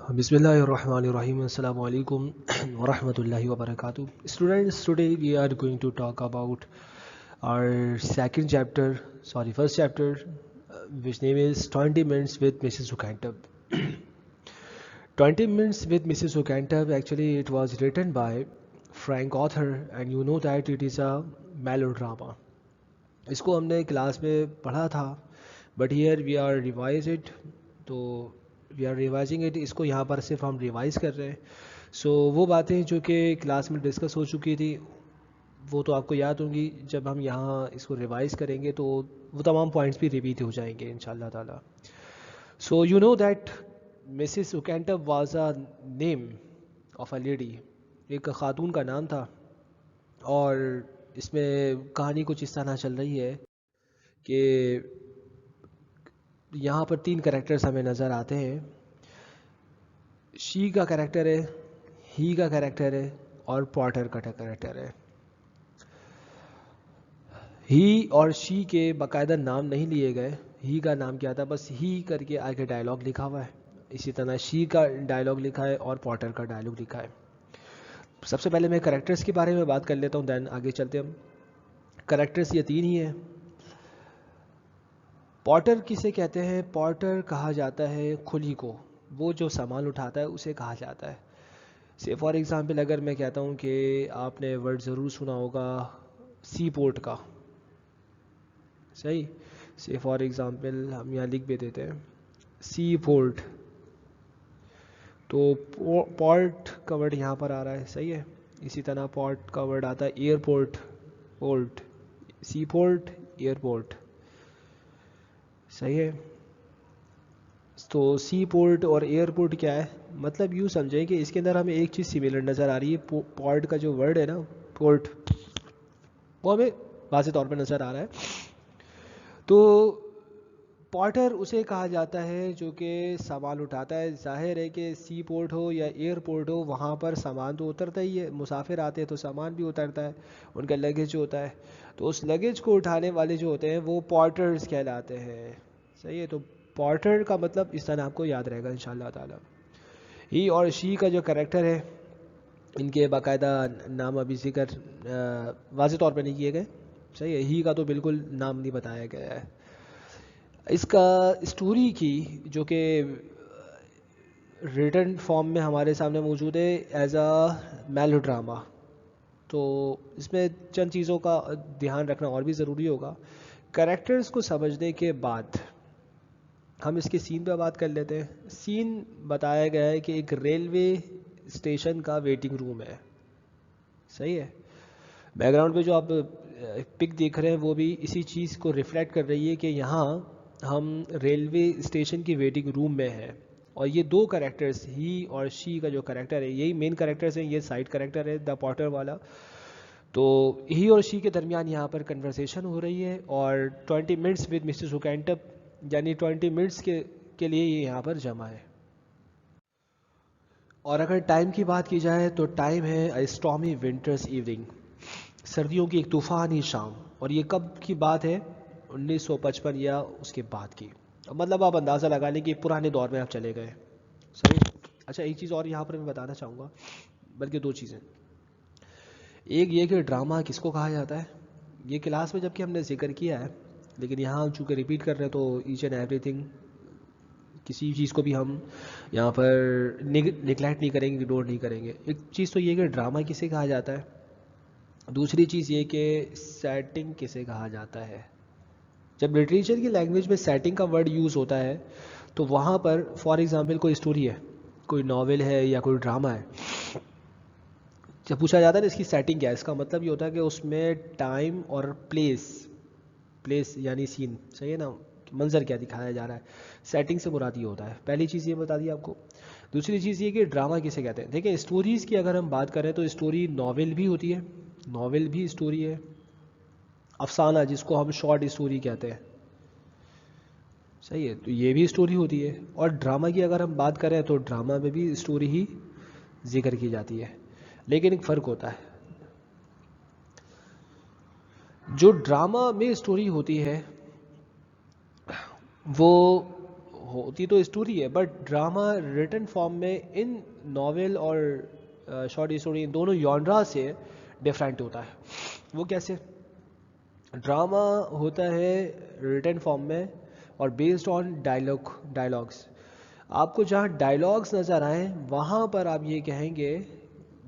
بسم اللہ الرحمن الرحیم السلام علیکم ورحمۃ اللہ وبرکاتہ. Students, today we are going to talk about our second chapter, first chapter, which name is 20 Minutes with Mrs. Ukantab. 20 Minutes with Mrs. Ukantab, actually it was written by Frank Author and you know that it is a melodrama. اس کو ہم نے class میں پڑھا تھا but here we are revise it. تو we are revising it. اس کو یہاں پر صرف ہم ریوائز کر رہے ہیں. سو وہ باتیں جو کہ کلاس میں ڈسکس ہو چکی تھی وہ تو آپ کو یاد ہوں گی. جب ہم یہاں اس کو ریوائز کریں گے تو وہ تمام پوائنٹس بھی ریپیٹ ہو جائیں گے ان شاء اللہ تعالیٰ. So you know that Mrs Oakentop was a name of a lady. ایک خاتون کا نام تھا اور اس میں کہانی کچھ اس طرح چل رہی ہے کہ یہاں پر 3 کریکٹرز ہمیں نظر آتے ہیں. شی کا کریکٹر ہے, ہی کا کریکٹر ہے اور پارٹر کا کریکٹر ہے. ہی اور شی کے باقاعدہ نام نہیں لیے گئے. ہی کا نام کیا تھا, بس ہی کر کے آگے ڈائلاگ لکھا ہوا ہے. اسی طرح شی کا ڈائلاگ لکھا ہے اور پارٹر کا ڈائلاگ لکھا ہے. سب سے پہلے میں کریکٹرز کے بارے میں بات کر لیتا ہوں, دین آگے چلتے ہم. کریکٹرز یہ 3 ہی ہیں. پارٹر کسے کہتے ہیں؟ پارٹر کہا جاتا ہے کھلی کو, وہ جو سامان اٹھاتا ہے اسے کہا جاتا ہے. سے فار ایگزامپل اگر میں کہتا ہوں کہ آپ نے ورڈ ضرور سنا ہوگا سی پورٹ کا, صحیح. سے فار ایگزامپل ہم یہاں لکھ بھی دیتے ہیں سی پورٹ, تو پورٹ کا ورڈ یہاں پر آ رہا ہے, صحیح ہے. اسی طرح پورٹ کا ورڈ آتا ہے airport, port, sea port, airport, صحیح ہے. تو سی پورٹ اور ایئرپورٹ کیا ہے, مطلب یوں سمجھیں کہ اس کے اندر ہمیں ایک چیز سملر نظر آ رہی ہے. پورٹ کا جو ورڈ ہے نا, پورٹ, وہ ہمیں واضح طور پہ نظر آ رہا ہے. تو پارٹر اسے کہا جاتا ہے جو کہ سامان اٹھاتا ہے. ظاہر ہے کہ سی پورٹ ہو یا ایئرپورٹ ہو, وہاں پر سامان تو اترتا ہی ہے. مسافر آتے ہیں تو سامان بھی اترتا ہے, ان کا لگیج ہوتا ہے. تو اس لگیج کو اٹھانے والے جو ہوتے ہیں وہ پارٹرز کہلاتے ہیں, صحیح ہے. تو پارٹر کا مطلب اس طرح آپ کو یاد رہے گا ان شاء اللہ تعالیٰ. ہی اور شی کا جو کریکٹر ہے, ان کے باقاعدہ نام ابھی ذکر واضح طور پہ نہیں کیے گئے, صحیح ہے. ہی کا تو بالکل نام نہیں بتایا گیا ہے. اس کا اسٹوری کی جو کہ ریٹن فارم میں ہمارے سامنے موجود ہے ایز اے میلو ڈراما. تو اس میں چند چیزوں کا دھیان رکھنا اور بھی ضروری ہوگا. کریکٹرز کو سمجھنے کے بعد ہم اس کے سین پہ بات کر لیتے ہیں. سین بتایا گیا ہے کہ ایک ریلوے اسٹیشن کا ویٹنگ روم ہے, صحیح ہے. بیک گراؤنڈ پہ جو آپ پک دیکھ رہے ہیں وہ بھی اسی چیز کو ریفلیکٹ کر رہی ہے کہ یہاں ہم ریلوے اسٹیشن کی ویٹنگ روم میں ہیں. اور یہ 2 کریکٹرز, ہی اور شی کا جو کریکٹر ہے, یہی مین کریکٹرز ہیں, یہ سائڈ کریکٹر ہے دا پارٹر والا. تو ہی اور شی کے درمیان یہاں پر کنورسیشن ہو رہی ہے اور 20 منٹس ود مسٹر سوکینٹب یعنی 20 منٹس کے لیے یہ یہاں پر جمع ہے. اور اگر ٹائم کی بات کی جائے تو ٹائم ہے اسٹارمی ونٹرز ایوننگ, سردیوں کی ایک طوفانی شام. اور یہ کب کی بات ہے؟ 1955 یا اس کے بعد کی. مطلب آپ اندازہ لگا لیں کہ پرانے دور میں آپ چلے گئے, صحیح. اچھا, ایک چیز اور یہاں پر میں بتانا چاہوں گا, بلکہ 2 چیزیں. ایک یہ کہ ڈرامہ کس کو کہا جاتا ہے. یہ کلاس میں جب کہ ہم نے ذکر کیا ہے, لیکن یہاں چونکہ ریپیٹ کر رہے ہیں تو ایچ اینڈ ایوری تھنگ, کسی چیز کو بھی ہم یہاں پر نگلیکٹ نہیں کریں گے, اگنور نہیں کریں گے. ایک چیز تو یہ کہ ڈرامہ کسے کہا جاتا ہے, دوسری چیز یہ کہ سیٹنگ کسے کہا جاتا ہے. جب لٹریچر کی لینگویج میں سیٹنگ کا ورڈ یوز ہوتا ہے تو وہاں پر فار ایگزامپل کوئی اسٹوری ہے, کوئی ناول ہے یا کوئی ڈرامہ ہے, جب پوچھا جاتا ہے نا اس کی سیٹنگ کیا ہے, اس کا مطلب یہ ہوتا ہے کہ اس میں ٹائم اور پلیس یعنی سین, صحیح ہے نا, منظر کیا دکھایا جا رہا ہے. سیٹنگ سے مراد یہ ہوتا ہے. پہلی چیز یہ بتا دی آپ کو. دوسری چیز یہ کہ ڈرامہ کسے کہتے ہیں. دیکھیں اسٹوریز کی اگر ہم بات کریں تو اسٹوری ناول بھی ہوتی ہے, ناول بھی اسٹوری ہے. افسانہ جس کو ہم شارٹ اسٹوری کہتے ہیں, صحیح ہے, تو یہ بھی اسٹوری ہوتی ہے. اور ڈرامہ کی اگر ہم بات کریں تو ڈرامہ میں بھی اسٹوری ہی ذکر کی جاتی ہے, لیکن ایک فرق ہوتا ہے. جو ڈرامہ میں اسٹوری ہوتی ہے وہ ہوتی تو اسٹوری ہے بٹ ڈراما ریٹن فارم میں ان ناول اور شارٹ اسٹوری دونوں یونرا سے ڈفرینٹ ہوتا ہے. وہ کیسے؟ ڈراما ہوتا ہے ریٹن فارم میں اور بیسڈ آن ڈائلاگس. آپ کو جہاں ڈائلاگس نظر آئیں وہاں پر آپ یہ کہیں گے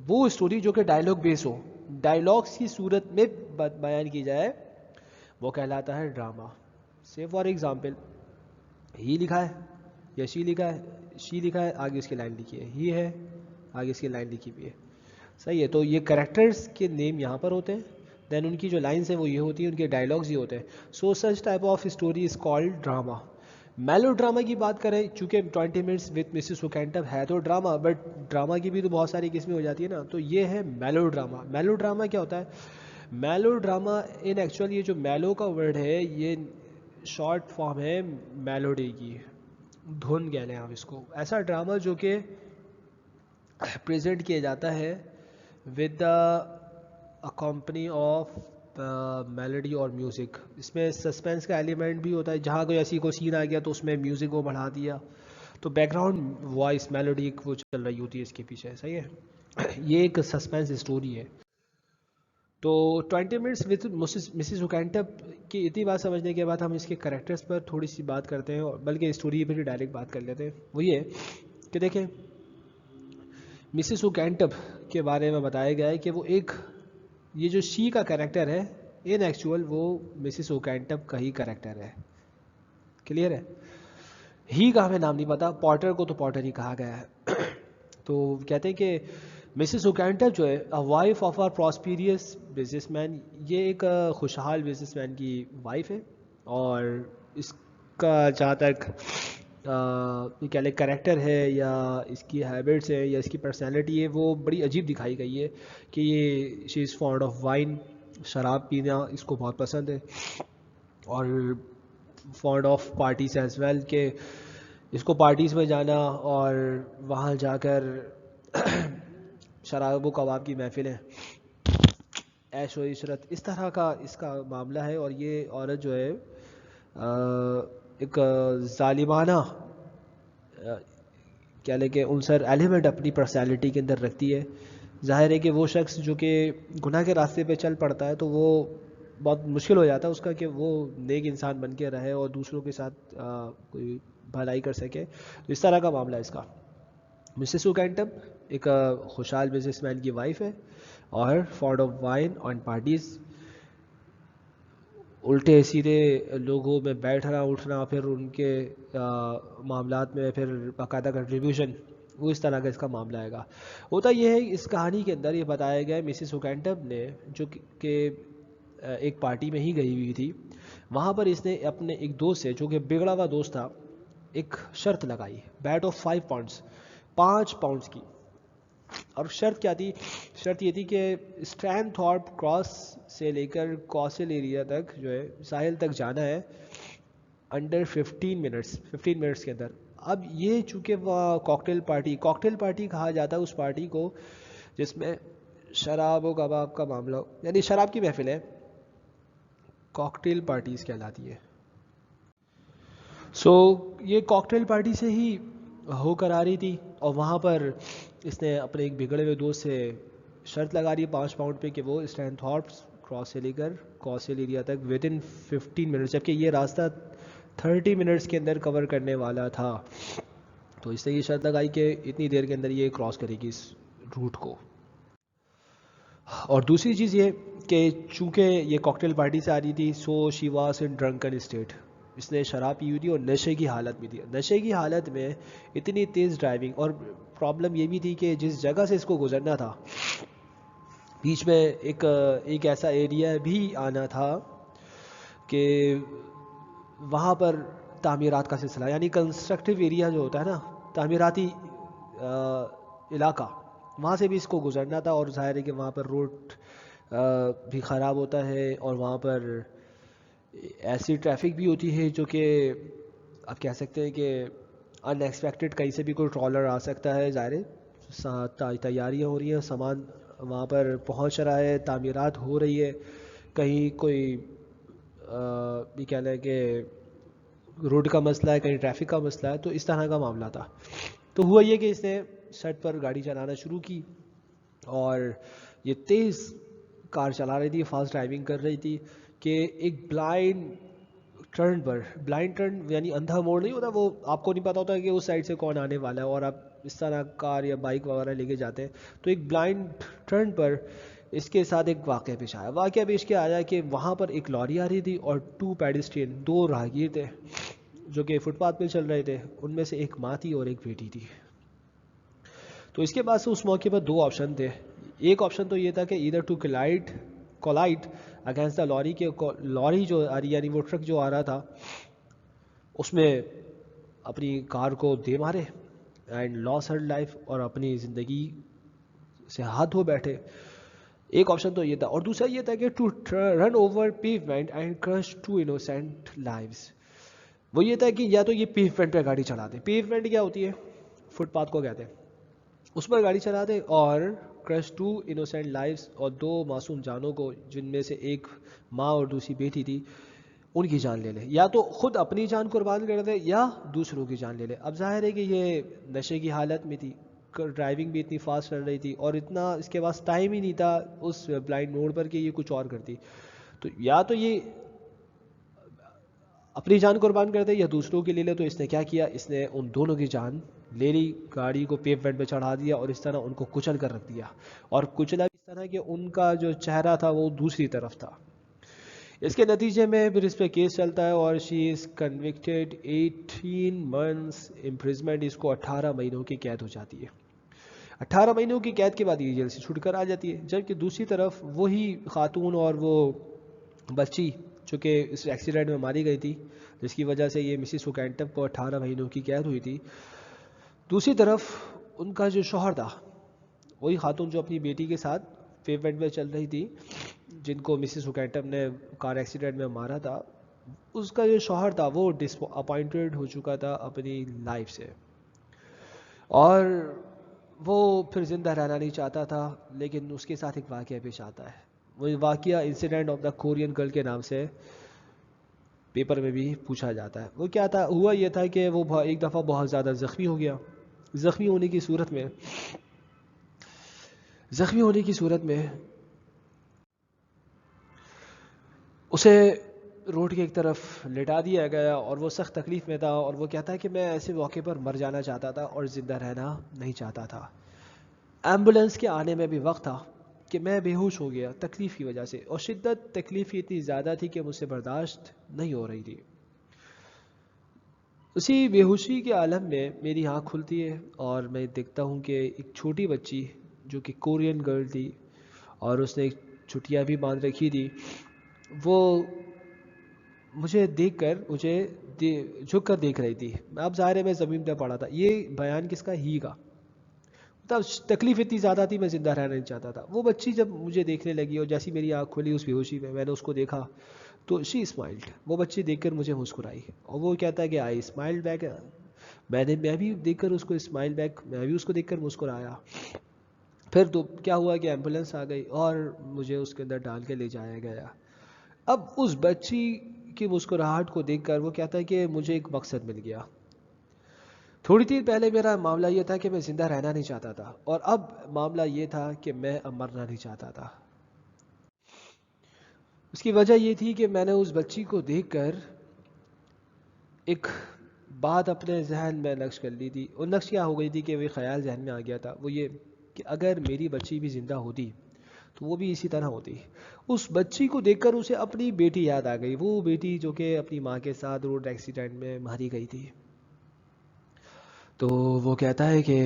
وہ اسٹوری جو کہ ڈائلاگ بیس ہو, ڈائلاگس کی صورت میں بیان کی جائے, وہ کہلاتا ہے ڈراما. سے فار ایگزامپل ہی لکھا ہے یا شی لکھا ہے, شی لکھا ہے آگے اس کی لائن لکھی ہے, ہی ہے آگے اس کی لائن لکھی بھی ہے, صحیح ہے. تو یہ کریکٹرز کے نیم یہاں پر ہوتے ہیں, دین ان کی جو لائنس ہیں وہ یہ ہوتی ہیں, ان کے ڈائلاگز یہ ہوتے ہیں. So such type of story is called drama. Melodrama کی بات کریں, چونکہ 20 منٹس وتھ مسز اوکینٹم ہے تو ڈراما, بٹ ڈراما کی بھی تو بہت ساری قسمیں ہو جاتی ہیں نا, تو یہ ہے میلو ڈراما. میلو ڈراما کیا ہوتا ہے؟ میلو ڈراما ان ایکچوئل یہ جو میلو کا ورڈ ہے یہ شارٹ فارم ہے میلوڈی کی, دھن کہہ لیں آپ اس کو. ایسا ڈراما جو کہ پریزنٹ کیا جاتا ہے with the accompany of melody اور میوزک. اس میں سسپینس کا ایلیمنٹ بھی ہوتا ہے, جہاں کوئی ایسی کوئی سین آ گیا تو اس میں میوزک کو بڑھا دیا, تو بیک گراؤنڈ وائس میلوڈی وہ چل رہی ہوتی ہے اس کے پیچھے, صحیح ہے. یہ ایک سسپینس اسٹوری ہے. تو 20 منٹس وتھ مسز اوکینٹم کی اتنی بات سمجھنے کے بعد ہم اس کے کریکٹرز پر تھوڑی سی بات کرتے ہیں, اور بلکہ اسٹوری پہ ڈائریکٹ بات کر لیتے ہیں. وہ یہ کہ دیکھیں مسز اوکینٹم کے بارے میں بتایا گیا ہے کہ وہ ایک, یہ جو شی کا کریکٹر ہے ان ایکچوئل وہ مسز اوکینٹم کا ہی کریکٹر ہے. کلیئر ہے؟ ہی کا ہمیں نام نہیں پتا, پارٹر کو تو پارٹر ہی کہا گیا ہے. تو کہتے ہیں کہ مسز اوکینٹم جو ہے wife of a prosperous business man, یہ ایک خوشحال بزنس مین کی وائف ہے, اور اس کا جہاں تک یہ کیا لیں کریکٹر ہے یا اس کی ہیبٹس ہے یا اس کی پرسنالٹی ہے وہ بڑی عجیب دکھائی گئی ہے کہ یہ شی از فونڈ آف وائن, شراب پینا اس کو بہت پسند ہے, اور fond of parties as well, کہ اس کو پارٹیز میں جانا اور وہاں جا کر شراب و کباب کی محفلیں, عیش و عشرت, اس طرح کا اس کا معاملہ ہے. اور یہ عورت جو ہے ایک ظالمانہ کیا لے کہ عنصر ایلیمنٹ اپنی پرسنالٹی کے اندر رکھتی ہے. ظاہر ہے کہ وہ شخص جو کہ گناہ کے راستے پہ چل پڑتا ہے تو وہ بہت مشکل ہو جاتا ہے اس کا کہ وہ نیک انسان بن کے رہے اور دوسروں کے ساتھ کوئی بھلائی کر سکے. تو اس طرح کا معاملہ ہے اس کا. مسز اوکینٹم ایک خوشحال بزنس مین کی وائف ہے اور fond of wine and parties, الٹے سیدھے لوگوں میں بیٹھنا اٹھنا, پھر ان کے معاملات میں پھر باقاعدہ کنٹریبیوشن, وہ اس طرح کا اس کا معاملہ آئے گا. ہوتا یہ ہے اس کہانی کے اندر یہ بتایا گیا ہے مسز اوکینٹم نے جو کہ ایک پارٹی میں ہی گئی ہوئی تھی, وہاں پر اس نے اپنے ایک دوست سے جو کہ بگڑا ہوا دوست تھا ایک شرط لگائی, بیٹ آف 5 پاؤنڈس, 5 پاؤنڈس کی. اور شرط کیا تھی؟ شرط یہ تھی کہ اسٹرین تھارپ کراس سے لے کر کوسل ایریا تک جو ہے ساحل تک جانا ہے انڈر 15 منٹس کے اندر. اب یہ چونکہ وہ کاکٹیل پارٹی کہا جاتا ہے اس پارٹی کو جس میں شراب و کباب کا معاملہ, یعنی شراب کی محفل ہے, کاکٹیل پارٹیز کہلاتی ہے. سو یہ کاکٹیل پارٹی سے ہی ہو کر آ رہی تھی, اور وہاں پر اس نے اپنے ایک بگڑے ہوئے دوست سے شرط لگا رہی ہے 5 پاؤنڈ پہ کہ وہ اسٹرین تھارپ کراس سے لے کر کوسل ایریا تک ود ان 15 منٹس, جبکہ یہ راستہ 30 منٹس کے اندر کور کرنے والا تھا. تو اس سے یہ شرط لگائی کہ اتنی دیر کے اندر یہ کراس کرے گی اس روٹ کو. اور دوسری چیز یہ کہ چونکہ یہ کاکٹیل پارٹی سے آ رہی تھی, سو شی واز ان ڈرنکن اسٹیٹ, اس نے شراب پی ہوئی تھی اور نشے کی حالت میں تھی. نشے کی حالت میں اتنی تیز ڈرائیونگ, اور پرابلم یہ بھی تھی کہ جس جگہ سے اس کو گزرنا تھا بیچ میں ایک ایسا ایریا بھی آنا تھا کہ وہاں پر تعمیرات کا سلسلہ, یعنی کنسٹرکٹیو ایریا جو ہوتا ہے نا, تعمیراتی علاقہ, وہاں سے بھی اس کو گزرنا تھا. اور ظاہر ہے کہ وہاں پر روڈ بھی خراب ہوتا ہے, اور وہاں پر ایسی ٹریفک بھی ہوتی ہے جو کہ آپ کہہ سکتے ہیں کہ ان ایکسپیکٹڈ, کہیں سے بھی کوئی ٹرالر آ سکتا ہے. ظاہر ہے تیاریاں ہو رہی ہیں, سامان وہاں پر پہنچ رہا ہے, تعمیرات ہو رہی ہے, کہیں کوئی یہ کہہ لیں کہ روڈ کا مسئلہ ہے، کہیں ٹریفک کا مسئلہ ہے، تو اس طرح کا معاملہ تھا. تو ہوا یہ کہ اس نے سڑک پر گاڑی چلانا شروع کی اور یہ تیز کار چلا رہی تھی، فاسٹ ڈرائیونگ کر رہی تھی کہ ایک بلائنڈ ٹرن یعنی اندھا موڑ نہیں ہوتا، وہ آپ کو نہیں پتا ہوتا کہ اس سائڈ سے کون آنے والا ہے اور آپ اس طرح کار یا بائک وغیرہ لے کے جاتے ہیں. تو ایک بلائنڈ ٹرن پر اس کے ساتھ ایک واقعہ پیش کیا آیا کہ وہاں پر ایک لاری آ رہی تھی اور 2 پیڈسٹرین، 2 راہگیر تھے جو کہ فٹ پاتھ پہ چل رہے تھے. ان میں سے ایک ماں تھی اور ایک بیٹی تھی. تو اس کے بعد سے اس موقع پر 2 آپشن تھے. ایک آپشن تو یہ تھا کہ either to collide against the lorry, کے لاری جو آ رہی یعنی وہ ٹرک جو آ رہا تھا اس میں اپنی کار کو دے مارے اینڈ لاس ہر لائف اور اپنی زندگی سے ہاتھ دھو بیٹھے. ایک آپشن تو یہ تھا، اور دوسرا یہ تھا کہ to run over pavement and crush 2 innocent lives. وہ یہ تھا کہ یا تو یہ پیومنٹ پہ گاڑی چلا دیں. پیومنٹ کیا ہوتی ہے؟ فٹ پاتھ کو کہتے ہیں. اس پر گاڑی چلا دے اور کرش 2 انوسینٹ لائفز اور 2 معصوم جانوں کو، جن میں سے ایک ماں اور دوسری بیٹی تھی، ان کی جان لے لے. یا تو خود اپنی جان قربان کر دے یا دوسروں کی جان لے لے. اب ظاہر ہے کہ یہ نشے کی حالت میں تھی، ڈرائیونگ بھی اتنی فاسٹ کر رہی تھی اور اتنا اس کے پاس ٹائم ہی نہیں تھا اس بلائنڈ موڑ پر کہ یہ کچھ اور کرتی. تو یا تو یہ اپنی جان قربان کر دے یا دوسروں کی لے لے. تو اس نے کیا کیا؟ اس نے ان دونوں کی جان لے لی، گاڑی کو پیومنٹ پہ چڑھا دیا اور اس طرح ان کو کچل کر رکھ دیا. اور کچلا اس طرح کہ ان کا جو چہرہ تھا وہ دوسری طرف تھا. اس کے نتیجے میں پھر اس پہ کیس چلتا ہے اور شی از کنوکٹیڈ 18 months امپریزمنٹ. اس کو 18 مہینوں کی قید ہو جاتی ہے. 18 مہینوں کی قید کے بعد یہ جیل سے چھوٹ کر آ جاتی ہے. جبکہ دوسری طرف وہی خاتون اور وہ بچی جو کہ اس ایکسیڈنٹ میں ماری گئی تھی، جس کی وجہ سے یہ مسز اوکینٹم کو 18 مہینوں کی قید ہوئی تھی، دوسری طرف ان کا جو شوہر تھا، وہی خاتون جو اپنی بیٹی کے ساتھ پیومنٹ میں چل رہی تھی، جن کو مسز اوکینٹم نے کار ایکسیڈنٹ میں مارا تھا، اس کا جو شوہر تھا وہ ڈس اپوائنٹڈ ہو چکا تھا اپنی لائف سے اور وہ پھر زندہ رہنا نہیں چاہتا تھا. لیکن اس کے ساتھ ایک واقعہ پیش آتا ہے. وہ واقعہ incident of the Korean girl کے نام سے پیپر میں بھی پوچھا جاتا ہے. وہ کیا تھا؟ ہوا یہ تھا کہ وہ ایک دفعہ بہت زیادہ زخمی ہو گیا. زخمی ہونے کی صورت میں اسے روڈ کی ایک طرف لٹا دیا گیا اور وہ سخت تکلیف میں تھا. اور وہ کہتا ہے کہ میں ایسے موقع پر مر جانا چاہتا تھا اور زندہ رہنا نہیں چاہتا تھا. ایمبولینس کے آنے میں بھی وقت تھا کہ میں بے ہوش ہو گیا تکلیف کی وجہ سے، اور شدت تکلیف اتنی زیادہ تھی کہ مجھ سے برداشت نہیں ہو رہی تھی. اسی بے ہوشی کے عالم میں میری آنکھ کھلتی ہے اور میں دیکھتا ہوں کہ ایک چھوٹی بچی جو کہ کورین گرل تھی اور اس نے ایک چھٹیاں بھی باندھ رکھی تھی، وہ مجھے دیکھ کر جھک کر دیکھ رہی تھی. اب ظاہر ہے میں زمین پہ پڑا تھا. یہ بیان کس کا؟ ہی کا. تب تکلیف اتنی زیادہ تھی میں زندہ رہنا نہیں چاہتا تھا. وہ بچی جب مجھے دیکھنے لگی اور جیسی میری آنکھ کھلی اس بے ہوشی میں نے اس کو دیکھا تو شی اسمائلڈ. وہ بچی دیکھ کر مجھے مسکرائی اور وہ کہتا ہے کہ آئی اسمائلڈ بیک. میں بھی دیکھ کر اس کو اسمائل بیک، میں بھی اس کو دیکھ کر مسکرایا. پھر تو کیا ہوا کہ ایمبولینس آ گئی اور مجھے اس کے اندر ڈال کے لے جایا گیا. اب اس بچی کی مسکراہٹ کو دیکھ کر وہ کہتا ہے کہ مجھے ایک مقصد مل گیا. تھوڑی دیر پہلے میرا معاملہ یہ تھا کہ میں زندہ رہنا نہیں چاہتا تھا اور اب معاملہ یہ تھا کہ میں اب مرنا نہیں چاہتا تھا. اس کی وجہ یہ تھی کہ میں نے اس بچی کو دیکھ کر ایک بات اپنے ذہن میں نقش کر لی تھی. اور نقش کیا ہو گئی تھی کہ وہ خیال ذہن میں آ گیا تھا، وہ یہ کہ اگر میری بچی بھی زندہ ہوتی تو وہ بھی اسی طرح ہوتی. اس بچی کو دیکھ کر اسے اپنی بیٹی یاد آ گئی، وہ بیٹی جو کہ اپنی ماں کے ساتھ روڈ ایکسیڈنٹ میں ماری گئی تھی. تو وہ کہتا ہے کہ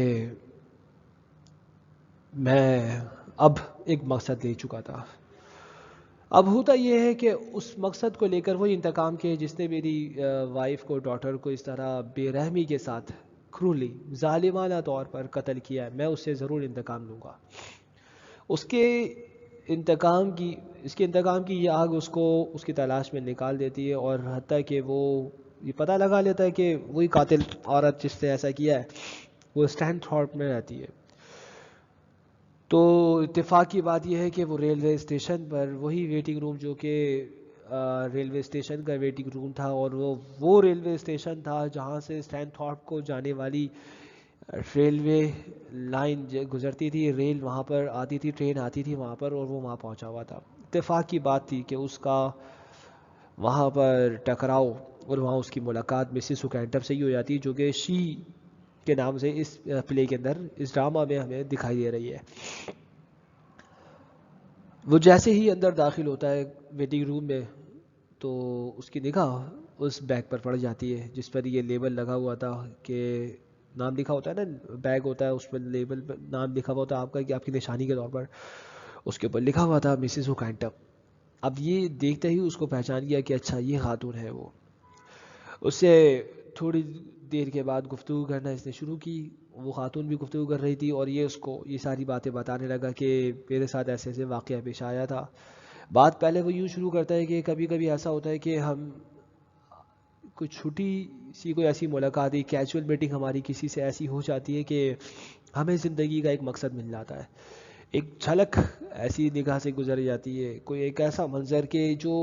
میں اب ایک مقصد لے چکا تھا. اب ہوتا یہ ہے کہ اس مقصد کو لے کر وہی انتقام کے جس نے میری وائف کو، ڈاٹر کو اس طرح بے رحمی کے ساتھ کرولی ظالمانہ طور پر قتل کیا ہے، میں اس سے ضرور انتقام لوں گا. اس کے انتقام کی یہ آگ اس کو اس کی تلاش میں نکال دیتی ہے اور حتیٰ کہ وہ یہ پتہ لگا لیتا ہے کہ وہی قاتل عورت جس نے ایسا کیا ہے وہ اسٹینڈ تھارپ میں رہتی ہے. تو اتفاق کی بات یہ ہے کہ وہ ریلوے اسٹیشن پر وہی ویٹنگ روم جو کہ ریلوے اسٹیشن کا ویٹنگ روم تھا، اور وہ ریلوے اسٹیشن تھا جہاں سے اسٹینتھورپ کو جانے والی ریلوے لائن گزرتی تھی، ریل وہاں پر آتی تھی، ٹرین آتی تھی وہاں پر، اور وہ وہاں پہنچا ہوا تھا۔ اتفاق کی بات تھی کہ اس کا وہاں پر ٹکراؤ اور وہاں اس کی ملاقات مسز سکینٹر سے ہی ہو جاتی، جو کہ شی کے نام سے اس پلے کے اندر، اس ڈرامہ میں ہمیں دکھائی دے رہی ہے۔ وہ جیسے ہی اندر داخل ہوتا ہے ویٹنگ روم میں، تو اس کی نگاہ اس بیگ پر پڑ جاتی ہے جس پر یہ لیبل لگا ہوا تھا کہ نام لکھا ہوتا ہے نا، بیگ ہوتا ہے اس پر لیبل پر نام لکھا ہوا ہوتا ہے آپ کا، کہ آپ کی نشانی کے طور پر اس کے اوپر لکھا ہوا تھا مسز اوکینٹم۔ اب یہ دیکھتے ہی اس کو پہچان گیا کہ اچھا یہ خاتون ہے۔ وہ اس سے تھوڑی دیر کے بعد گفتگو کرنا اس نے شروع کی، وہ خاتون بھی گفتگو کر رہی تھی، اور یہ اس کو یہ ساری باتیں بتانے لگا کہ میرے ساتھ ایسے ایسے واقعہ پیش آیا تھا۔ بات پہلے وہ یوں شروع کرتا ہے کہ کبھی کبھی ایسا ہوتا ہے کہ ہم کوئی چھوٹی سی کوئی ایسی ملاقات، ایک کیجول میٹنگ ہماری کسی سے ایسی ہو جاتی ہے کہ ہمیں زندگی کا ایک مقصد مل جاتا ہے، ایک جھلک ایسی نگاہ سے گزر جاتی ہے، کوئی ایک ایسا منظر کہ جو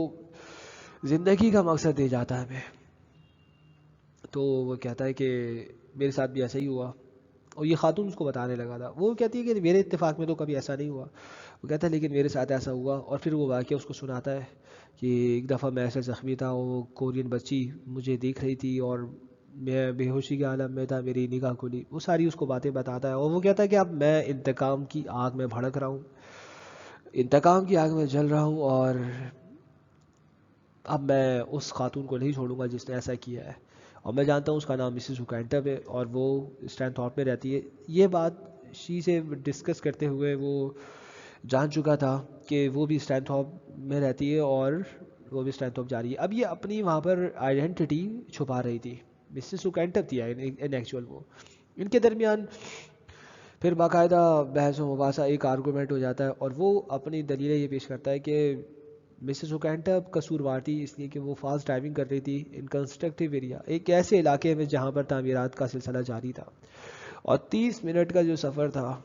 زندگی کا مقصد دے جاتا ہے ہمیں۔ تو وہ کہتا ہے کہ میرے ساتھ بھی ایسا ہی ہوا، اور یہ خاتون اس کو بتانے لگا تھا۔ وہ کہتی ہے کہ میرے اتفاق میں تو کبھی ایسا نہیں ہوا، وہ کہتا ہے لیکن میرے ساتھ ایسا ہوا، اور پھر وہ واقعہ اس کو سناتا ہے کہ ایک دفعہ میں ایسے زخمی تھا، وہ کورین بچی مجھے دیکھ رہی تھی اور میں بے ہوشی کے عالم میں تھا، میری نگاہ کھلی، وہ ساری اس کو باتیں بتاتا ہے۔ اور وہ کہتا ہے کہ اب میں انتقام کی آگ میں بھڑک رہا ہوں، انتقام کی آگ میں جل رہا ہوں، اور اب میں اس خاتون کو نہیں چھوڑوں گا جس نے ایسا کیا ہے، اور میں جانتا ہوں اس کا نام مسز اوکینٹم ہے، اور وہ اسٹینتھورپ میں رہتی ہے۔ یہ بات شی سے ڈسکس کرتے ہوئے وہ جان چکا تھا کہ وہ بھی اسٹینتھورپ میں رہتی ہے، اور وہ بھی اسٹینتھورپ جا رہی ہے۔ اب یہ اپنی وہاں پر آئیڈینٹی چھپا رہی تھی، مسز اوکینٹم تھی ان ایکچوئل وہ۔ ان کے درمیان پھر باقاعدہ بحث و مباحثہ، ایک آرگومنٹ ہو جاتا ہے، اور وہ اپنی دلیلیں یہ پیش کرتا ہے کہ مسز اوکینٹم قصوروار تھی اس لیے کہ وہ فاسٹ ڈرائیونگ کر رہی تھی ان کنسٹرکٹیو ایریا، ایک ایسے علاقے میں جہاں پر تعمیرات کا سلسلہ جاری تھا، اور 30 منٹ کا جو سفر تھا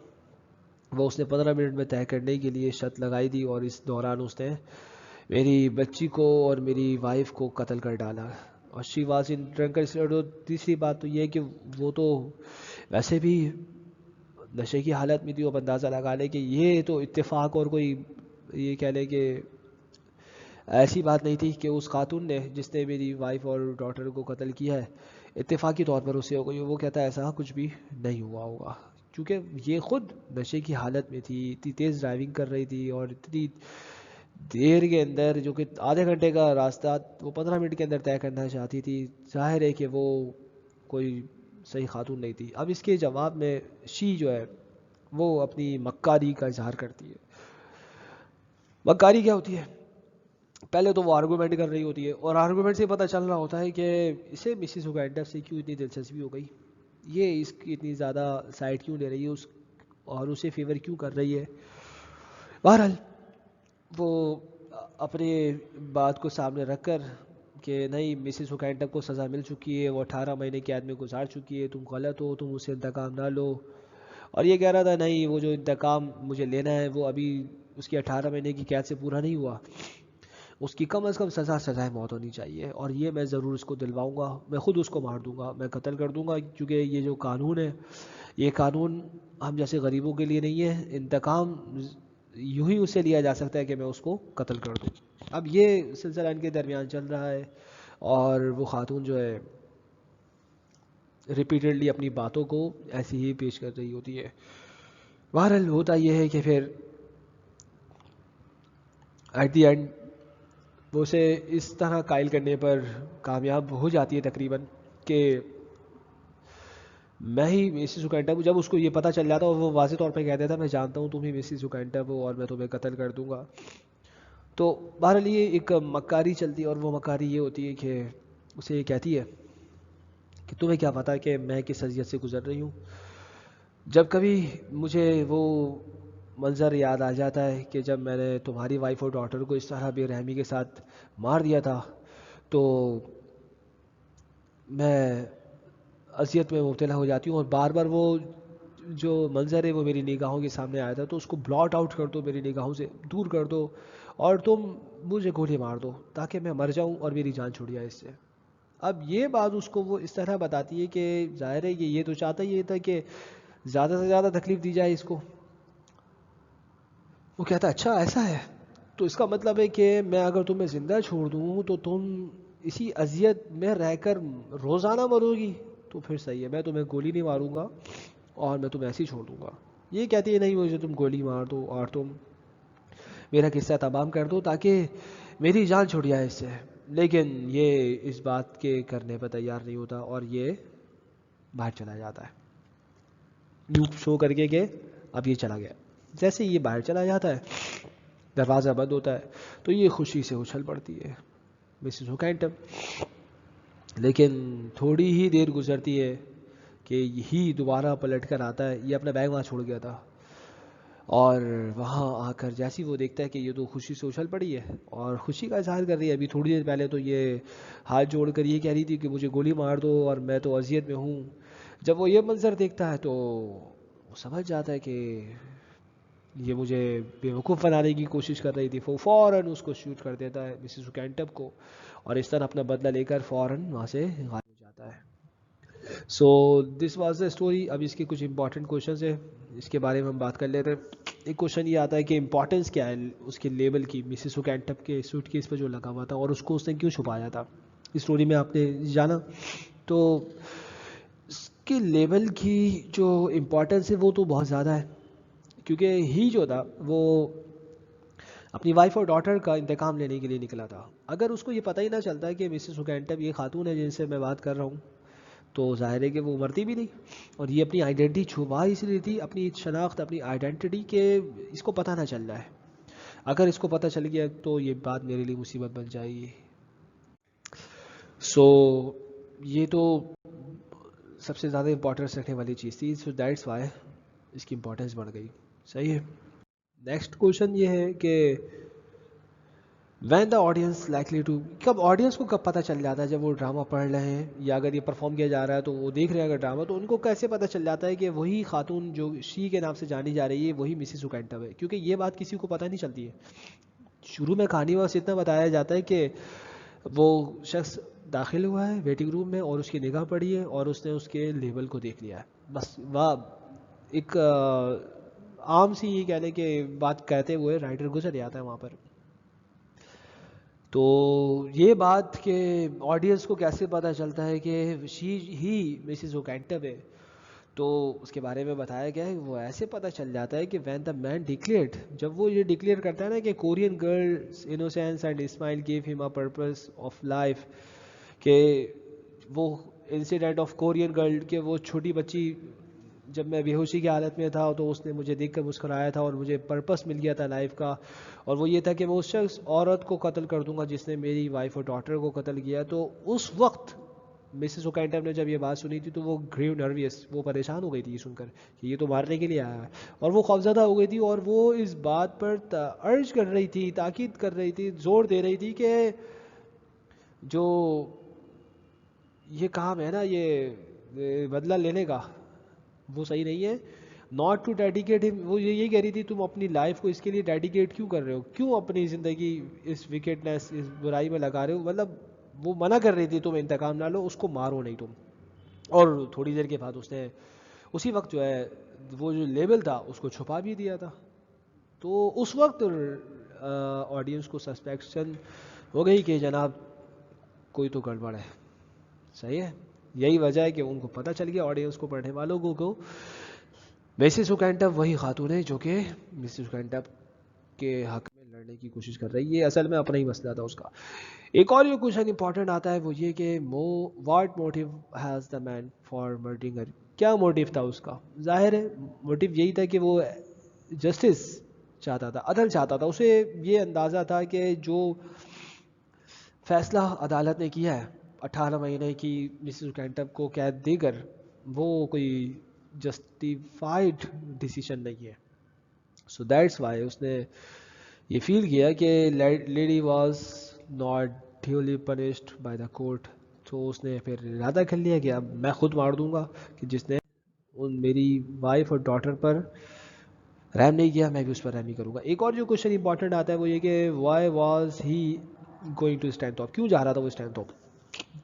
وہ اس نے 15 منٹ میں طے کرنے کے لیے شرط لگائی تھی، اور اس دوران اس نے میری بچی کو اور میری وائف کو قتل کر ڈالا۔ اور شی واز ان ڈرنکن۔ تیسری بات تو یہ ہے کہ وہ تو ویسے بھی نشے کی حالت میں تھی، اب اندازہ لگا لے کہ یہ تو اتفاق اور کوئی یہ کہہ لے کہ ایسی بات نہیں تھی کہ اس خاتون نے جس نے میری وائف اور ڈاٹر کو قتل کیا ہے اتفاقی طور پر اس سے ہو گئی۔ وہ کہتا ہے ایسا کچھ بھی نہیں ہوا ہوگا، کیونکہ یہ خود نشے کی حالت میں تھی، اتنی تیز ڈرائیونگ کر رہی تھی، اور اتنی دیر کے اندر جو کہ آدھے گھنٹے کا راستہ وہ 15 منٹ کے اندر طے کرنا چاہتی تھی۔ ظاہر ہے کہ وہ کوئی صحیح خاتون نہیں تھی۔ اب اس کے جواب میں شی جو ہے وہ اپنی مکاری کا اظہار کرتی ہے۔ مکاری کیا ہوتی ہے؟ پہلے تو وہ آرگومنٹ کر رہی ہوتی ہے، اور آرگومنٹ سے پتہ چل رہا ہوتا ہے کہ اسے مسز اوکینٹم سے کیوں اتنی دلچسپی ہو گئی، یہ اس کی اتنی زیادہ سائڈ کیوں لے رہی ہے اس، اور اسے فیور کیوں کر رہی ہے۔ بہرحال وہ اپنے بات کو سامنے رکھ کر کہ نہیں مسز اوکینٹم کو سزا مل چکی ہے، وہ 18 مہینے قید میں گزار چکی ہے، تم غلط ہو، تم اسے انتقام نہ لو۔ اور یہ کہہ رہا تھا نہیں وہ جو انتقام مجھے لینا ہے وہ ابھی اس کی 18 مہینے کی قید سے پورا نہیں ہوا، اس کی کم از کم سزائے موت ہونی چاہیے، اور یہ میں ضرور اس کو دلواؤں گا، میں خود اس کو مار دوں گا، میں قتل کر دوں گا، کیونکہ یہ جو قانون ہے یہ قانون ہم جیسے غریبوں کے لیے نہیں ہے، انتقام یوں ہی اسے لیا جا سکتا ہے کہ میں اس کو قتل کر دوں۔ اب یہ سلسلہ ان کے درمیان چل رہا ہے، اور وہ خاتون جو ہے ریپیٹڈلی اپنی باتوں کو ایسی ہی پیش کر رہی ہوتی ہے۔ بہرحال ہوتا یہ ہے کہ پھر ایٹ دی اینڈ وہ اسے اس طرح قائل کرنے پر کامیاب ہو جاتی ہے تقریباً کہ میں ہی مسز اوکینٹم، جب اس کو یہ پتہ چل جاتا ہے اور وہ واضح طور پہ کہہ دیتا ہے میں جانتا ہوں تم ہی مسز اوکینٹم ہو اور میں تمہیں قتل کر دوں گا، تو بہرحال یہ ایک مکاری چلتی ہے، اور وہ مکاری یہ ہوتی ہے کہ اسے یہ کہتی ہے کہ تمہیں کیا پتا کہ میں کس اذیت سے گزر رہی ہوں، جب کبھی مجھے وہ منظر یاد آ جاتا ہے کہ جب میں نے تمہاری وائف اور ڈاٹر کو اس طرح بے رحمی کے ساتھ مار دیا تھا، تو میں اذیت میں مبتلا ہو جاتی ہوں، اور بار بار وہ جو منظر ہے وہ میری نگاہوں کے سامنے آیا تھا، تو اس کو بلاٹ آؤٹ کر دو، میری نگاہوں سے دور کر دو، اور تم مجھے گولی مار دو تاکہ میں مر جاؤں اور میری جان چھوٹ جائے اس سے. اب یہ بات اس کو وہ اس طرح بتاتی ہے کہ ظاہر ہے کہ یہ تو چاہتا ہی یہ تھا کہ زیادہ سے زیادہ تکلیف دی جائے اس کو. وہ کہتا اچھا ایسا ہے تو اس کا مطلب ہے کہ میں اگر تمہیں زندہ چھوڑ دوں تو تم اسی اذیت میں رہ کر روزانہ مرو گی. تو پھر صحیح ہے, میں تمہیں گولی نہیں ماروں گا اور میں تمہیں ایسے ہی چھوڑ دوں گا. یہ کہتی ہے نہیں مجھے تم گولی مار دو اور تم میرا قصہ تمام کر دو تاکہ میری جان چھوٹ جائے اس سے. لیکن یہ اس بات کے کرنے پر تیار نہیں ہوتا اور یہ باہر چلا جاتا ہے یوں شو کر کے کہ اب یہ چلا گیا. جیسے یہ باہر چلا جاتا ہے دروازہ بند ہوتا ہے تو یہ خوشی سے اچھل پڑتی ہے مسز ہوکینٹم. لیکن تھوڑی ہی دیر گزرتی ہے کہ یہی دوبارہ پلٹ کر آتا ہے. یہ اپنا بیگ وہاں چھوڑ گیا تھا اور وہاں آ کر جیسی وہ دیکھتا ہے کہ یہ تو خوشی سے اچھل پڑی ہے اور خوشی کا اظہار کر رہی ہے. ابھی تھوڑی دیر پہلے تو یہ ہاتھ جوڑ کر یہ کہہ رہی تھی کہ مجھے گولی مار دو اور میں تو اذیت میں ہوں. جب وہ یہ منظر دیکھتا ہے تو وہ سمجھ جاتا ہے کہ یہ مجھے بیوقوف بنانے کی کوشش کر رہی تھی. وہ فوراً اس کو شوٹ کر دیتا ہے مسز ہوکینٹم کو اور اس طرح اپنا بدلہ لے کر فوراً وہاں سے غائب ہو جاتا ہے. سو دس واز دا اسٹوری. اب اس کے کچھ امپورٹنٹ کوشچنز ہیں, اس کے بارے میں ہم بات کر لیتے ہیں. ایک کوشچن یہ آتا ہے کہ امپورٹنس کیا ہے اس کے لیبل کی, مسز ہوکینٹم کے سوٹ کیس پہ جو لگا ہوا تھا اور اس کو اس نے کیوں چھپایا تھا. اس اسٹوری میں آپ نے جانا تو اس کے لیبل کی جو امپورٹنس ہے وہ تو بہت زیادہ ہے کیونکہ ہی جو تھا وہ اپنی وائف اور ڈاٹر کا انتقام لینے کے لیے نکلا تھا. اگر اس کو یہ پتہ ہی نہ چلتا ہے کہ مسز ہوکینٹم یہ خاتون ہے جن سے میں بات کر رہا ہوں تو ظاہر ہے کہ وہ مرتی بھی نہیں. اور یہ اپنی آئیڈینٹی چھپا اس لیے تھی, اپنی شناخت اپنی آئیڈینٹی کہ اس کو پتہ نہ چل جائے. اگر اس کو پتہ چل گیا تو یہ بات میرے لیے مصیبت بن جائے گی. سو یہ تو سب سے زیادہ امپورٹنس رکھنے والی چیز تھی. سو دیٹس وائی اس کی امپورٹنس بڑھ گئی. صحیح ہے. نیکسٹ کوشچن یہ ہے کہ when the audience likely to, کب آڈینس کو کب پتہ چل جاتا ہے جب وہ ڈرامہ پڑھ رہے ہیں یا اگر یہ پرفارم کیا جا رہا ہے تو وہ دیکھ رہے ہیں اگر ڈرامہ تو ان کو کیسے پتہ چل جاتا ہے کہ وہی خاتون جو شی کے نام سے جانی جا رہی ہے وہی مسز ہوکینٹم ہے. کیونکہ یہ بات کسی کو پتہ نہیں چلتی ہے. شروع میں کہانی بس اتنا بتایا جاتا ہے کہ وہ شخص داخل ہوا ہے ویٹنگ روم میں اور اس کی نگاہ پڑی ہے اور اس نے اس کے لیبل کو دیکھ لیا ہے. بس وہ ایک عام سی یہ کہہ لیں کہ بات کہتے ہوئے رائٹر گزر جاتا ہے وہاں پر. تو یہ بات کہ آڈینس کو کیسے پتہ چلتا ہے کہ شی ہی مسز ہوکینٹم ہے تو اس کے بارے میں بتایا گیا ہے. وہ ایسے پتہ چل جاتا ہے کہ وین دا مین ڈکلیئرڈ, جب وہ یہ ڈکلیئر کرتا ہے نا کہ Korean girls innocence and smile give ہم اے پرپز آف لائف, کہ وہ انسیڈنٹ آف کورین گرل کہ وہ چھوٹی بچی جب میں بے ہوشی کی حالت میں تھا تو اس نے مجھے دیکھ کر مسکرایا تھا اور مجھے پرپس مل گیا تھا لائف کا, اور وہ یہ تھا کہ میں اس شخص عورت کو قتل کر دوں گا جس نے میری وائف اور ڈاٹر کو قتل کیا. تو اس وقت مسز ہوکینٹم نے جب یہ بات سنی تھی تو وہ گریو نرویس, وہ پریشان ہو گئی تھی یہ سن کر کہ یہ تو مارنے کے لیے آیا ہے, اور وہ خوفزدہ ہو گئی تھی اور وہ اس بات پر ارج کر رہی تھی, تاکید کر رہی تھی, زور دے رہی تھی کہ جو یہ کام ہے نا یہ بدلہ لینے کا وہ صحیح نہیں ہے. ناٹ ٹو ڈیڈیکیٹ ہم, وہ یہی کہہ رہی تھی تم اپنی لائف کو اس کے لیے ڈیڈیکیٹ کیوں کر رہے ہو, کیوں اپنی زندگی اس وکٹنس اس برائی میں لگا رہے ہو. مطلب وہ منع کر رہی تھی تم انتقام نہ لو, اس کو مارو نہیں تم. اور تھوڑی دیر کے بعد اس نے اسی وقت جو ہے وہ جو لیبل تھا اس کو چھپا بھی دیا تھا. تو اس وقت آڈینس کو سسپیکشن ہو گئی کہ جناب کوئی تو گڑبڑ ہے. صحیح ہے. یہی وجہ ہے کہ ان کو پتہ چل گیا آڈینس کو, پڑھنے والوں کو مسز ہوکینٹم وہی خاتون ہے جو کہ مسز ہوکینٹم کے حق میں لڑنے کی کوشش کر رہی ہے. اصل میں اپنا ہی مسئلہ تھا اس کا. ایک اور یہ کوشچن امپورٹنٹ آتا ہے وہ یہ کہ what motive has the man for murdering her, کیا موٹیو تھا اس کا. ظاہر ہے موٹیو یہی تھا کہ وہ جسٹس چاہتا تھا, عدل چاہتا تھا. اسے یہ اندازہ تھا کہ جو فیصلہ عدالت نے کیا ہے 18 مہینے کی مسز ہوکینٹم کو قید دے کر وہ کوئی جسٹیفائڈ ڈیسیشن نہیں ہے. سو دیٹس وائی اس نے یہ فیل کیا کہ lady was not duly punished by the court. تو اس نے پھر ارادہ کر لیا کہ اب میں خود مار دوں گا کہ جس نے میری وائف اور ڈاٹر پر رحم نہیں کیا میں بھی اس پر رحم ہی کروں گا. ایک اور جو کوشچن امپورٹنٹ آتا ہے وہ یہ کہ why was he going to Stanthorpe, کیوں جا رہا تھا وہ اسٹینتھوپ؟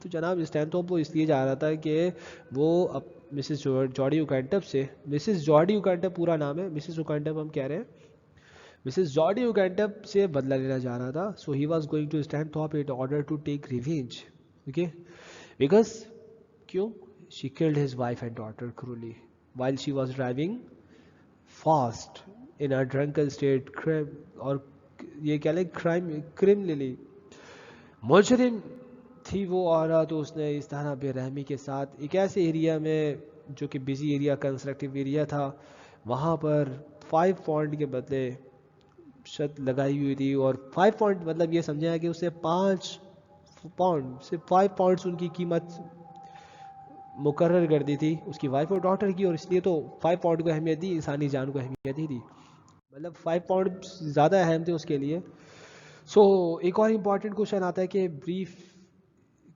تو جناب اسٹینتھوپ وہ اس لیے جا رہا تھا کہ وہ مسز جارڈی اوکینٹپ سے, مسز جارڈی اوکینٹپ پورا نام ہے, مسز اوکینٹپ ہم کہہ رہے ہیں, مسز جارڈی اوکینٹپ سے بدلہ لینا جا رہا تھا. So he was going to Stanthorpe in order to take revenge, okay, because کیوں she killed his wife and daughter cruelly while she was driving fast in a drunken state. اور یہ کہہ لیں criminally مجرم تھی وہ عورت. اس نے اس طرح بے رحمی کے ساتھ ایک ایسے ایریا میں جو کہ بزی ایریا, کنسٹرکٹیو ایریا تھا, وہاں پر 5 پاؤنڈ کے بدلے شرط لگائی ہوئی تھی. اور 5 پاؤنڈ مطلب یہ سمجھا ہے کہ اسے 5 پاؤنڈ صرف 5 پاؤنڈس ان کی قیمت مقرر کر دی تھی اس کی وائف اور ڈاٹر کی, اور اس لیے تو 5 پاؤنڈ کو اہمیت دی, انسانی جان کو اہمیت نہیں دی, مطلب 5 پاؤنڈ زیادہ اہم تھے اس کے لیے. سو ایک اور امپورٹنٹ کوشچن آتا ہے کہ brief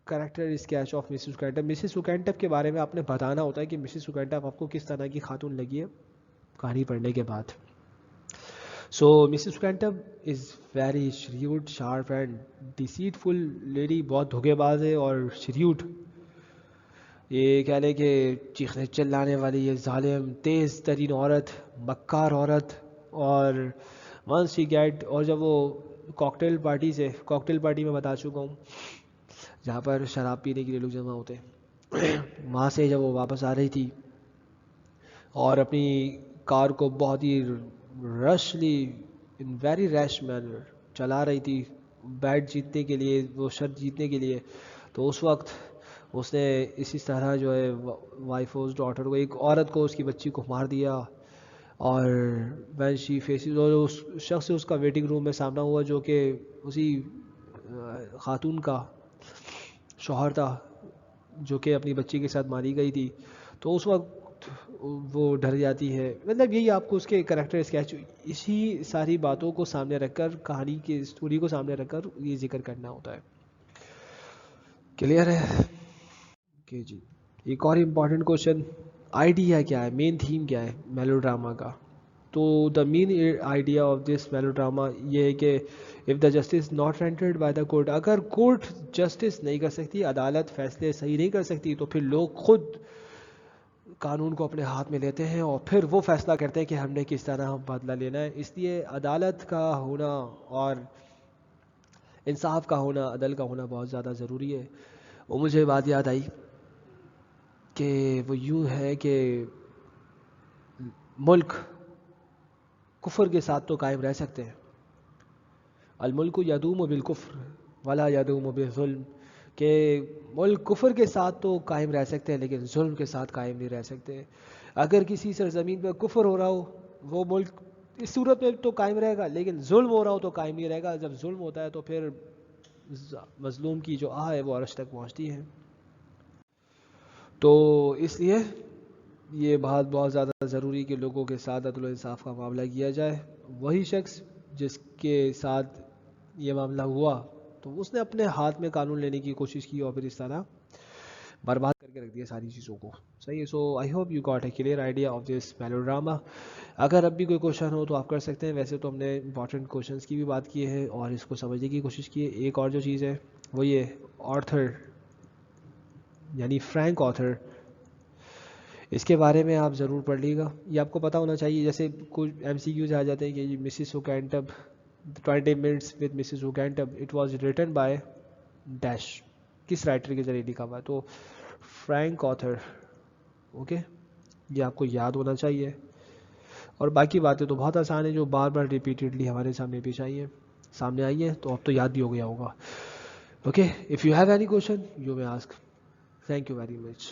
character sketch of Mrs Oakentop. Mrs Oakentop کے بارے میں آپ نے بتانا ہوتا ہے کہ مسز اوکینٹپ آپ کو کس طرح کی خاتون لگی ہے کہانی پڑھنے کے بعد. So Mrs Oakentop is very shrewd, sharp and deceitful lady, بہت دھوکے باز ہے اور شریوڈ, یہ کہہ لیں کہ چیخنے چلانے والی, یہ ظالم تیز ترین عورت, مکار عورت. اور ونس شی گیٹ, اور جب وہ کاکٹیل پارٹی میں بتا چکا ہوں جہاں پر شراب پینے کے لیے لوگ جمع ہوتے ہیں, وہاں سے جب وہ واپس آ رہی تھی اور اپنی کار کو بہت ہی رشلی ان ویری ریش مینر چلا رہی تھی بیٹ جیتنے کے لیے, وہ شرط جیتنے کے لیے, تو اس وقت اس نے اسی طرح جو ہے وائف اور ڈاٹر کو, ایک عورت کو, اس کی بچی کو مار دیا. اور وین شی فیسز, اور اس شخص سے اس کا ویٹنگ روم میں سامنا ہوا جو کہ اسی خاتون کا شوہر تھا جو کہ اپنی بچی کے ساتھ ماری گئی تھی, تو اس وقت وہ ڈر جاتی ہے. مطلب یہی آپ کو اس کے کریکٹر اسکیچ, اسی ساری باتوں کو سامنے رکھ کر, کہانی کی اسٹوری کو سامنے رکھ کر یہ ذکر کرنا ہوتا ہے. کلیئر ہے کہ جی. ایک اور امپورٹنٹ کوشچن, آئیڈیا کیا ہے, مین تھیم کیا ہے میلو ڈراما کا؟ تو the main idea of this melodrama یہ ہے کہ if the justice not rendered by the court, اگر کورٹ جسٹس نہیں کر سکتی, عدالت فیصلے صحیح نہیں کر سکتی, تو پھر لوگ خود قانون کو اپنے ہاتھ میں لیتے ہیں اور پھر وہ فیصلہ کرتے ہیں کہ ہم نے کس طرح بدلہ لینا ہے. اس لیے عدالت کا ہونا اور انصاف کا ہونا, عدل کا ہونا بہت زیادہ ضروری ہے. وہ مجھے بات یاد آئی کہ وہ یوں ہے کہ ملک کفر کے ساتھ تو قائم رہ سکتے ہیں, الملک یدوم بالکفر ولا یدوم بالظلم, کہ ملک کفر کے ساتھ تو قائم رہ سکتے ہیں لیکن ظلم کے ساتھ قائم نہیں رہ سکتے. اگر کسی سرزمین پہ کفر ہو رہا ہو وہ ملک اس صورت میں تو قائم رہے گا, لیکن ظلم ہو رہا ہو تو قائم نہیں رہے گا. جب ظلم ہوتا ہے تو پھر مظلوم کی جو آہ ہے وہ عرش تک پہنچتی ہے. تو اس لیے یہ بات بہت زیادہ ضروری کہ لوگوں کے ساتھ عدل و انصاف کا معاملہ کیا جائے. وہی شخص جس کے ساتھ یہ معاملہ ہوا تو اس نے اپنے ہاتھ میں قانون لینے کی کوشش کی اور پھر اس طرح برباد کر کے رکھ دیا ساری چیزوں کو. صحیح ہے. So I hope you got a clear idea of this melodrama. اگر اب بھی کوئی کوشچن ہو تو آپ کر سکتے ہیں. ویسے تو ہم نے امپورٹنٹ کوشچنس کی بھی بات کی ہے اور اس کو سمجھنے کی کوشش کی ہے. ایک اور جو چیز ہے وہ یہ آتھر یعنی فرینک آتھر, اس کے بارے میں آپ ضرور پڑھ لیے گا. یہ آپ کو پتہ ہونا چاہیے. جیسے کچھ ایم سی کیوز آ جاتے ہیں کہ Mrs Oakentop 20 minutes with Mrs Oakentop, it was written by dash, کس رائٹر کے ذریعے لکھا ہوا ہے, تو فرینک آتھر. اوکے, یہ آپ کو یاد ہونا چاہیے. اور باقی باتیں تو بہت آسان ہیں جو بار بار ریپیٹیڈلی ہمارے سامنے پیش آئی ہیں, تو اب تو یاد بھی ہو گیا ہوگا. Okay, if you have any question you may ask. Thank you very much.